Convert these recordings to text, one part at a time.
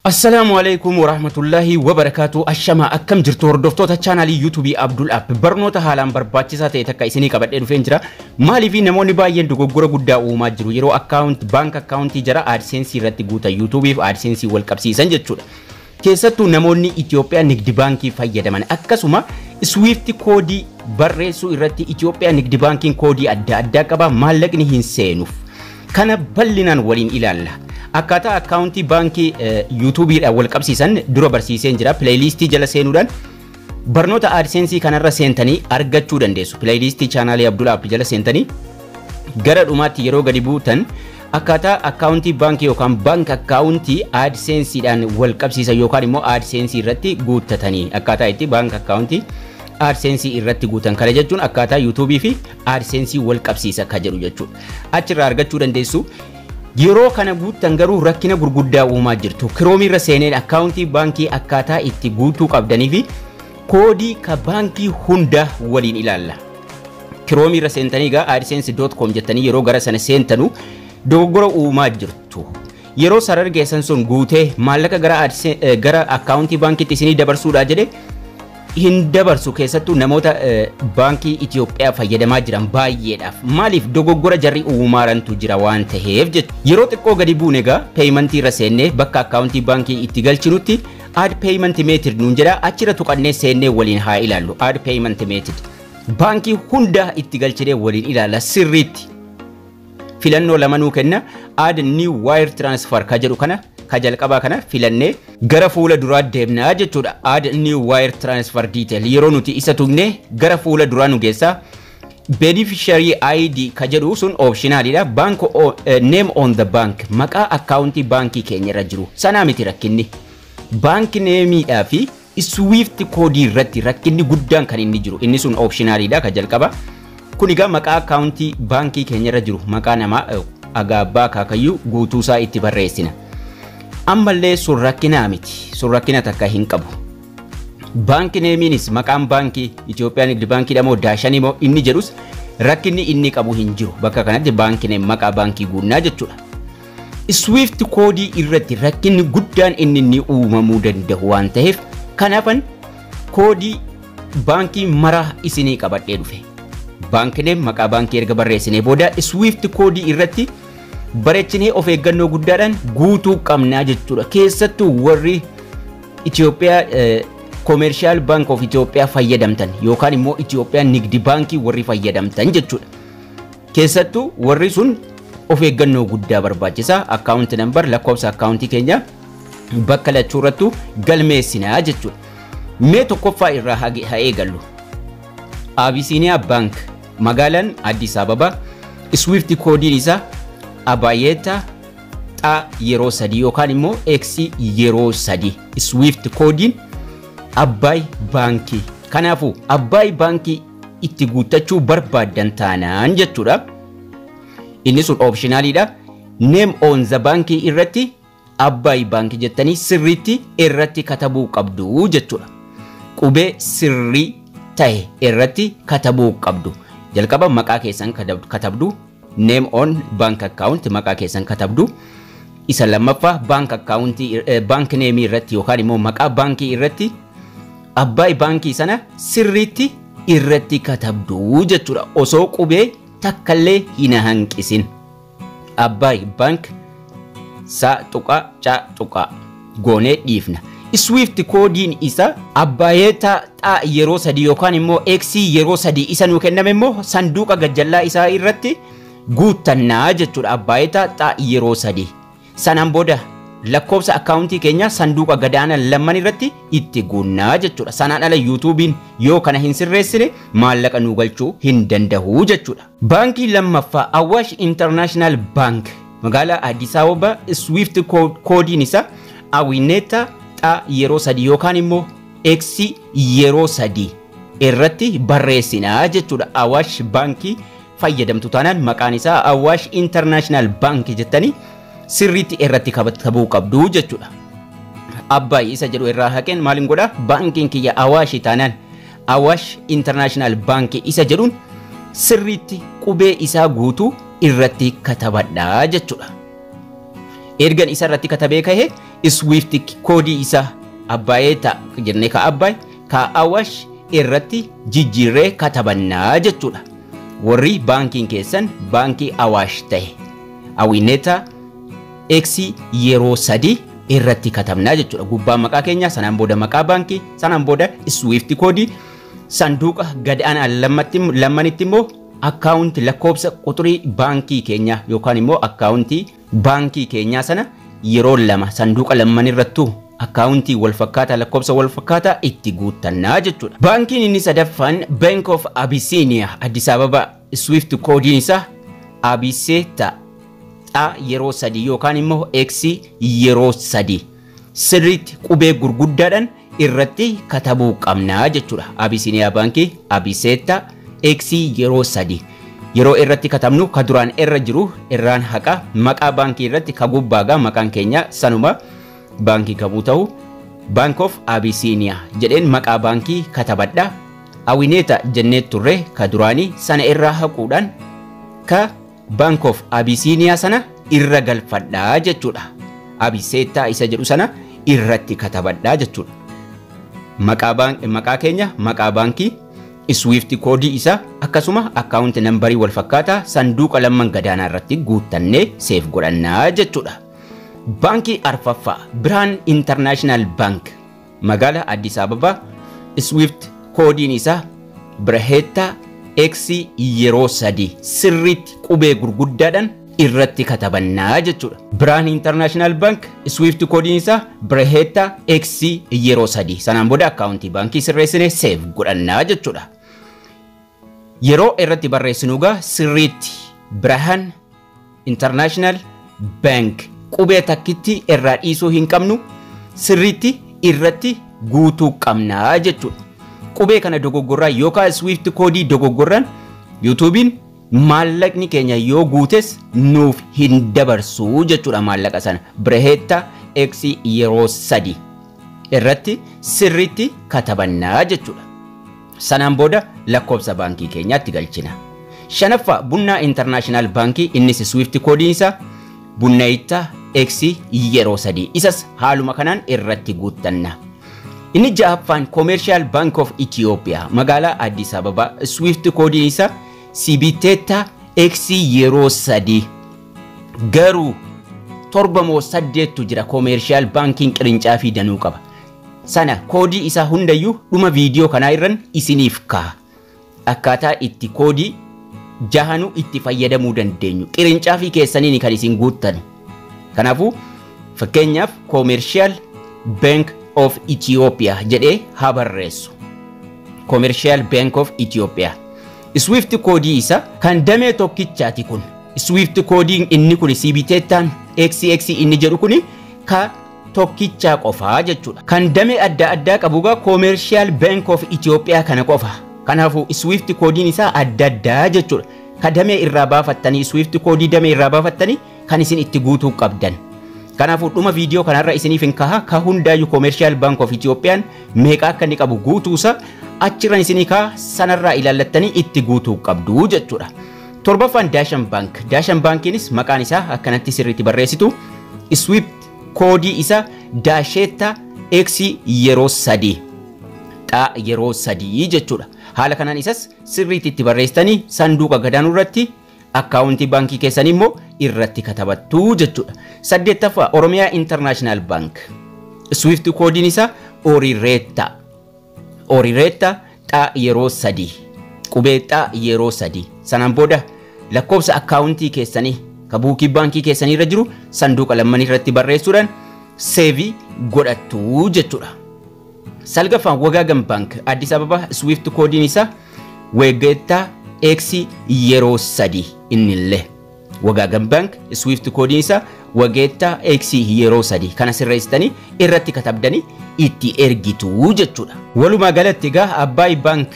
Assalamualaikum warahmatullahi wabarakatuh. Ashama akkam jirtu hordoftoota chaanalii YouTube Abdul App. Barnoota haalaan barbaachisaa ta'e takka isinii qabadhee dhufeen jira. Maaliif namoonni baay'een dogoggora guddaa uumaa jiru yeroo bank account jara AdSense irratti guuta YouTube fi AdSense wal qabsiisan jechuudha. Keessattuu namoonni Itoophiyaa Nigdi Baankii fayyadaman akkasuma Swift koodii barreessuu irratti Itoophiyaa Nigdi Baankiin koodii adda addaa qaba maallaqni hin seenuuf. Kana bal'inaan waliin ilaalla. Akkaataa akkaawuntii baankii YouTube dhaan wal qabsiisan dura barsiiseen jira. Playlistii jala seenuudhaan barnoota AdSense kanarra seentanii argachuu dandeessu. Playlistii chaanaalii Abdul App jala seentanii gara dhumaatti yeroo gadi buutan akkaataa akkaawuntii baankii yookaan bank akkaawuntii AdSense dhaan wal qabsiisan yookaan immoo AdSense irratti guuttatanii akkaataa itti bank akkaawuntii AdSense irratti guutan kana jechuun akkaataa YouTube fi AdSense wal qabsiisa ka jedhu jechuudha. Achirraa argachuu dandeessu. Yeroo kana guutan garuu rakkina gurguddaa uumaa jirtu. Chrome irra seeneen akkaawuntii baankii akkaataa itti guutuu qabdanii fi koodii ka baankii hunda waliin ilaalla. Chrome irra seentanii gaa adsense.com jettanii yeroo gara sana seentanu dogoggora uumaa jirtu. Yeroo sarara geessan sun guutee maallaqa gara akkaawuntii baankiitti isinii dabarsuudhaa jedhe hin dabarsu keessattuu namoota baankii Itoophiyaa fayyadamaa jiran baay'eedhaaf. Maaliif dogoggora jarri uumaarantu jira waan ta'eef jechuudha. Yeroo xiqqoo gadi buune egaa paymentii irra seennee bakka akkaawuntii baankii itti galchinutti add payment method nuun jedha achirra tuqannee seennee waliin haa ilaallu. Add payment method baankii hunda itti galchinee waliin ilaalla sirriitti. Filannoo lama nuu kenna. Add new wire transfer ka jedhu kana ka jalqabaa kana filannee gara fuula duraa deemnaa jechuudha. Add new wire transfer detail yeroo nuti isa tuqne gara fuula duraa nu geessa. Beneficiary ID ka jedhu sun optionalidha. Bank name on the bank maqaa akkaawuntii baankii keenya irra jiru sanaa miti rakkinni. Bank name dhaa fi Swift koodii irratti rakkinni guddaan kan inni jiru. Inni sun optionalidha ka jalqaba. Kun egaa maqaa akkaawuntii baankii keenya irra jiru maqaa namaa agaabbaa kaakayyuu guutuusaa itti barreessina. Ammallee sun rakkinaa miti. Sun rakkina takka hin qabu. Bank name-inis maqaan baankii Itoophiyaa Nigdi Baankii dhamoo daashanii moo inni jedhus rakkinni inni qabu hin jiru. Bakka kanatti bank name maqaa baankii guunnaa jechuudha. Swift koodii irratti rakkinni guddaan inni uumamuu danda'u waan ta'eef kanaafan koodii baankii maraa isinii qabadhee dhufe. Bank name maqaa baankii erga barreessinee booda Swift koodii irratti bareechinee of eeggannoo guddaadhaan guutuu qabnaa jechuudha. Keessattuu warri Itoophiyaa Commercial Bank of Ethiopia fayyadamtan yookaan immoo Itoophiyaa Nigdi Baankii warri fayyadamtan jechuudha. Keessattuu warri sun of eeggannoo guddaa barbaachisa. Account number lakkoofsa akkaawuntii keenya bakka lachuurrattu galmeessinaa jechuudha. Mee tokkoffaa irraa haa eegallu. Abyssinia Bank magaalaan Addis Ababa Swift koodiin isaa Abayeta xa yeroo sadii yookaan immoo X yeroo sadii. Swift koodiin Abbay Baankii. Kanaafuu Abbay Baankii itti guuttachuu barbaadan taanaan jechuudha. Inni sun optionalidha. Name on the baankii irratti Abbay Baankii jettanii sirriitti irratti katabuu qabdu jechuudha. Qubee sirrii ta'e irratti katabuu qabdu. Jalqaba maqaa keessan katabdu. Name on bank account maqaa keessan katabdu. Isa lammaffaa bank account bank name irratti yookaan immoo maqaa baankii irratti Abbay Baankii sana sirriitti irratti katabdu jechuudha. Osoo qubee takkallee hin hanqisin. Abbay Bank sa tuqa ca tuqa goonee dhiifna. Swift koodiin isa Abayeta xa yeroo sadii yookaan immoo X yeroo sadii isa nuu kenname immoo sanduuqa gajjallaa isaa irratti guuttannaa jechuudha. Abayeta xa yeroo sadii. Sanaan booda lakkoofsa akkaawuntii keenya sanduuqa gadaana lamman irratti itti guunnaa jechuudha. Sanaan ala YouTube'n yoo kana hin sirreessine maallaqa nuu galchuu hin danda'u jechuudha. Baankii lammaffaa Awash International Bank magaalaa Addis Ababa Swift koodiin isa Awineta xa yeroo sadii yookaan immoo X yeroo sadii irratti barreessinaa jechuudha. Awash Baankii fayyadamtu taanaan maqaan isaa Awash International Bank jettanii sirriitti irratti katabuu qabdu jechuudha. Abbay isa jedhu irraa haqeen maalin godha baankiin kiyya Awash taanaan Awash International Bank isa jedhuun sirriitti qubee isaa guutuu irratti katabadhaa jechuudha. Ergan isa irratti katabee kahe Swift koodii isa abbaayeta jennee ka abbaay ka Awaash irratti jijjiirree katabannaa jechuudha. Warri baankiin keessan baankii Awaash ta'e Awineta X yeroo 3 irratti katabnaa jechuudha. Gubbaa maqaa keenya, sanaan booda maqaa baankii, sanaan booda Swift koodii, sanduuqa gad aanaa lammanitti immoo akkaawunti lakkoobsa quxurii baankii keenya yookaan immoo akkaawuntii baankii keenyaa sana yeroo lama sanduuqa lamman irrattuu akkaawuntii wal fakkaataa lakkoobsa wal fakkaataa itti guuttannaa jechuudha. Baankiin inni sadaffaan Bank of Abyssinia Addis Ababa Swift koodiin isaa Abiseta A yeroo 3 yookaan immoo X yeroo 3 sirriitti qubee gurguddaadhaan irratti katabuu qabnaa jechuudha. Abyssinia baankii Abiseta X yeroo 3 yeroo irratti katabnu ka duraan irra jiru irraan haqa maqaa baankii irratti ka gubbaagaa maqaan keenya sanuma baankii kabuu ta'u Bank of Abyssinia jedheen maqaa baankii katabadha. Awineta jennee turre ka duraanii sana irraa haquudhaan ka Bank of Abyssinia sana irra galfadhaa jechuudha. Abiseta isa jedhu sana irratti katabadhaa jechuudha. Maqaa keenya maqaa baankii Swift koodii isa akkasuma akkaawunti nambarii wal fakkaataa sanduuqa lamman gadaanaa irratti guuttannee seef godhannaa jechuudha. Baankii arfaffaa Birhaan International Bank magaalaa Addis Ababa Swift koodiin isaa Birheetta X yeroo 3 sirriitti qubee gurguddaadhaan irratti katabannaa jechuudha. Birhaan International Bank Swift koodiin isaa Birheetta X yeroo 3 sanaan booda akkaawuntii baankii sirreessinee seef godhannaa jechuudha. Yeroo irratti barreessinuugaa sirriitti Birhaan International Bank qubee takkitti irraa dhiisuu hin qabnu sirriitti irratti guutuu qabnaa jechuudha. Qubee kana dogoggorraa yookaan Swift koodii dogoggorraan YouTubein maallaqni keenya yoo guutes nuuf hin dabarsuu jechuudha. Maallaqa sana Birheetta X yeroo 3 irratti sirriitti katabannaa jechuudha. Sanaan booda lakkoobsa baankii keenyaatti galchina. Shanaffaa Bunnaa International Baankii innis Swift koodiin isaa Bunnayitta X yeroo 3 isas haaluma kanaan irratti guuttanna. Inni ja'affaan Commercial Bank of Ethiopia magaalaa Addis Ababa Swift koodiin isaa Sibiteta X yeroo 3 garuu 7 jira. Commercial Banking qirincaafi danuu qaba. Sana koodii isaa hundayyuu dhuma viidiyoo kanaa irran isiniif kaa akkaataa itti koodii jahanu itti fayyadamuu dandeenyu qirincaafi keessaniin kan isin guuttan. Kanaafuu fakkeenyaaf Commercial Bank of Ethiopia jedhee haa barreessu. Commercial Bank of Ethiopia Swift koodii isa kan damee tokkichaati kun. Swift koodiin inni kun Sibitetaan XX inni jedhu kun ka tokkichaa qofaa jechuudha. Kan damee adda addaa qabuugaa Commercial Bank of Ethiopia kana qofa. Kanaafuu Swift koodiin isaa adda addaa jechuudha. Ka damee irraa baafattanii Swift koodii damee irraa baafattanii kan isin itti guutuu qabdan. Kanaafuu dhuma viidiyoo kanarra isiniif hin kaha ka hundaayyuu Commercial Bank of Ethiopian meeqa akka inni qabu guutuusa achirran isinii kaa sanarraa ilaallattanii itti guutuu qabdu jechuudha. Torbaffaan Dashan Bank. Dashan Bankiinis maqaan isaa akkanatti sirriitti barreessitu Swift koodii isa Dasheta X yeroo 3 xa yeroo 3 jechuudha. Haala kanaan isas sirriitti itti barreessitanii sanduuqa gadaanuu irratti akkaawuntii baankii keessanii immoo irratti katabattu jechuudha. Saddeettaffaa Oromiyaa International Bank Swift koodiin isaa Orireetta xa yeroo 3 qubee xa yeroo 3 sanaan booda lakkoobsa akkaawuntii keessanii ka buukii baankii keessanii irra jiru sanduuqa lamman irratti barreessuudhaan seevii godhattu jechuudha. Salgaffaan Wagaagan Bank Addis Ababa Swift koodiin isaa Wegeetta X yeroo 3 innillee. Wagaagan Bank Swift koodiin isaa Wegeetta X yeroo 3 kana sirreessitanii irratti katabdanii itti ergitu jechuudha. Walumaa galatti egaa Abbaay Bank,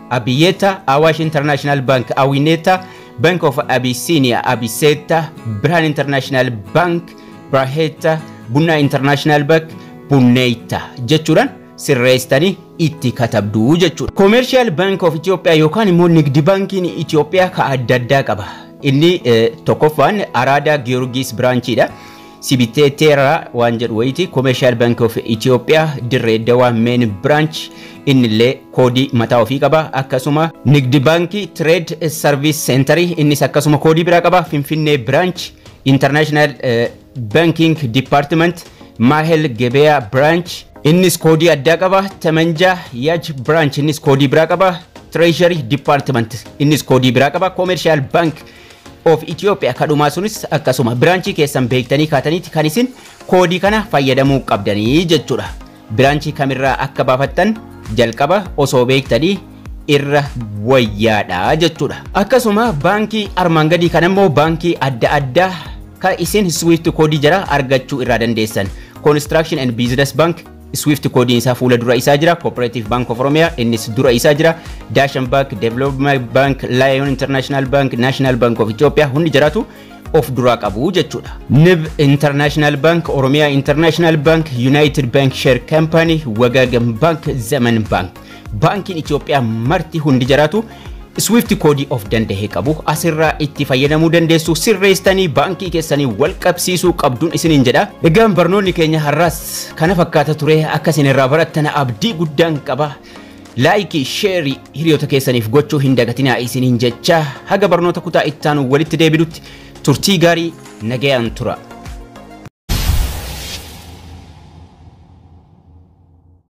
Abiyeta, Awaash International Bank, Awineta, Bank of Abyssinia, Abiseta, Birhaan International Bank, Birheetta, Bunnaa International Bank, Bunneyitta jechuudhaan sirreessitanii itti katabdu jechuudha. Commercial Bank of Ethiopia yookaan immoo Nigdi Bankiin Ethiopia ka adda addaa qaba. Inni tokkoffaan Araada Giyoorgis Biraanchiidha. Sibiteetera waan jedhu wayiiti Commercial Bank of Ethiopia Dirree Dawaa Main Branch innillee koodii mataa ofii qaba. Akkasuma Nigdi Banki Trade Service Center innis akkasuma koodii biraa qaba. Finfinnee Branch International Banking Department Mahel Gebeya Branch innis koodii addaa qaba. Tamanja Yaj Branch innis koodii biraa qaba. Treasury Department innis koodii biraa qaba. Commercial Bank of Ethiopia kadhumaa sunis akkasuma branchii keessan beektanii kaataniiti kan isin koodii kana fayyadamuu qabdanii jechuudha. Branchii kamirraa akka baafattan jalqaba osoo beektanii irra wayyaadha jechuudha. Akkasuma baankii armaan gadii kan immoo baankii adda addaa kan isin Swift koodii jara argachuu irraa dandeessan. Construction and Business Bank Swift koodiin isaa fuula dura isaa jira. Cooperative Bank of Oromia innis dura isaa jira. Dashan Bank, Development Bank, Lion International Bank, National Bank of Ethiopia hundi jiraatu of dura qabu jechuudha. NIB International Bank, Oromia International Bank, United Bank Share Company, Wagagan Bank, Zaman Bank. Bankiin Ethiopia marti hundi jiraatu Swift koodii of danda'e qabu. Asirraa itti fayyadamuu dandeessu. Sirreessitanii baankii keessanii wal qabsiisuu qabduun isiniin jedha. Egaan barnoonni keenya har'aas kana fakkaata ture. Akka isin irraa barattan abdii guddaan qaba. Laayikii, sheerii hiriyoota keessaniif gochuu hin dagatinaa isiniin jecha haga barnoota kutaa itti aanu walitti deebinutti turtii gaarii nagayaan tura.